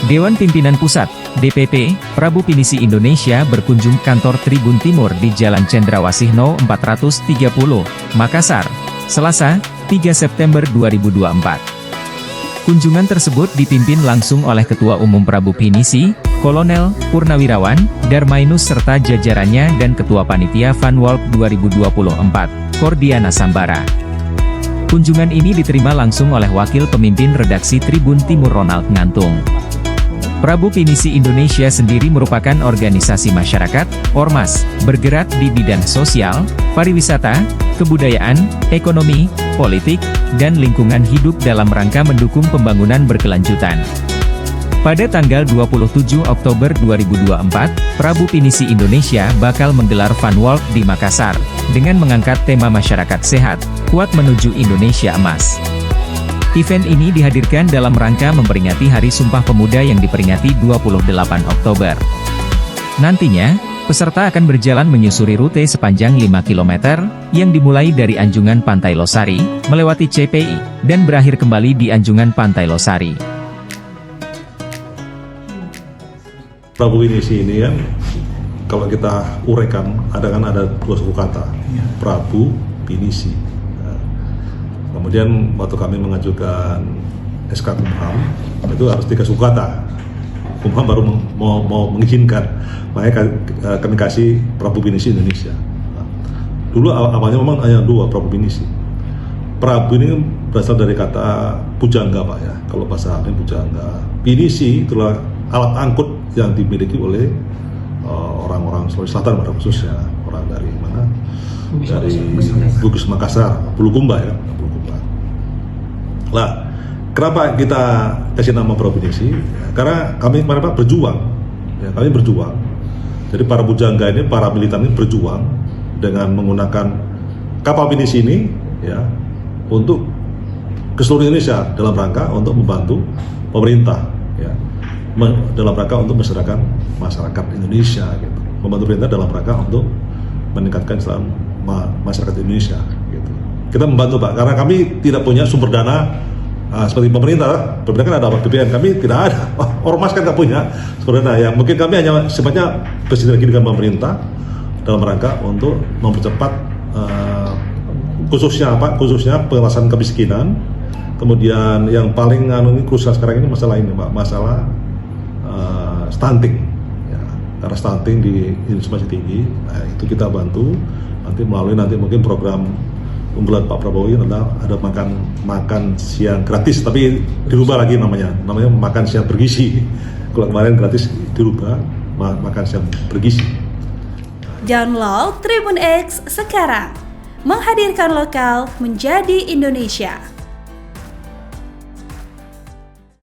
Dewan Pimpinan Pusat, DPP, Prabu Pinisi Indonesia berkunjung kantor Tribun Timur di Jalan Cendrawasih No. 430, Makassar, Selasa, 3 September 2024. Kunjungan tersebut dipimpin langsung oleh Ketua Umum Prabu Pinisi, Kolonel Purnawirawan Darmainus serta jajarannya dan Ketua Panitia Funwalk 2024, Kordiana Sambara. Kunjungan ini diterima langsung oleh Wakil Pemimpin Redaksi Tribun Timur Ronald Ngantung. Prabu Pinisi Indonesia sendiri merupakan organisasi masyarakat, ormas, bergerak di bidang sosial, pariwisata, kebudayaan, ekonomi, politik, dan lingkungan hidup dalam rangka mendukung pembangunan berkelanjutan. Pada tanggal 27 Oktober 2024, Prabu Pinisi Indonesia bakal menggelar Funwalk di Makassar, dengan mengangkat tema masyarakat sehat, kuat menuju Indonesia Emas. Event ini dihadirkan dalam rangka memperingati Hari Sumpah Pemuda yang diperingati 28 Oktober. Nantinya, peserta akan berjalan menyusuri rute sepanjang 5 km, yang dimulai dari Anjungan Pantai Losari, melewati CPI, dan berakhir kembali di Anjungan Pantai Losari. Prabu Pinisi ini kan, kalau kita uraikan, ada dua suku kata, Prabu Pinisi. Kemudian waktu kami mengajukan SK Kumham, itu harus 3 suku kata. Kumham baru mau mengizinkan, makanya kami kasih Prabu Pinisi Indonesia. Dulu awalnya memang hanya 2 Prabu Pinisi. Prabu ini berasal dari kata pujangga Pak ya, kalau bahasa kami pujangga. Pinisi itulah alat angkut yang dimiliki oleh orang-orang Sulawesi Selatan pada khususnya, orang dari mana? Dari Bugis Makassar, Bulukumba ya. Lah, kenapa kita kasih nama Prabu Pinisi? Karena kami kemarin Pak berjuang, ya kami berjuang. Jadi para pujangga ini, para militan ini berjuang dengan menggunakan kapal Pinisi ini, ya, untuk ke seluruh Indonesia dalam rangka untuk membantu pemerintah, ya, dalam rangka untuk masyarakat Indonesia, gitu. Membantu pemerintah dalam rangka untuk meningkatkan Islam masyarakat Indonesia, gitu. Kita membantu Pak, karena kami tidak punya sumber dana seperti pemerintah. Pemerintah kan ada BPN, kami tidak ada. Ormas kan nggak punya sumber dana. Ya mungkin kami hanya sifatnya bersinergi dengan pemerintah dalam rangka untuk mempercepat khususnya pengentasan kemiskinan. Kemudian yang paling krusial sekarang ini masalah ini Pak, masalah stunting. Ya, karena stunting di Indonesia masih tinggi. Nah, itu kita bantu nanti melalui mungkin program unggulan Pak Prabowo ini ada makan siang gratis, tapi dirubah lagi namanya makan siang bergizi. Kalau kemarin gratis dirubah makan siang bergizi. Download Tribun X sekarang, menghadirkan lokal menjadi Indonesia.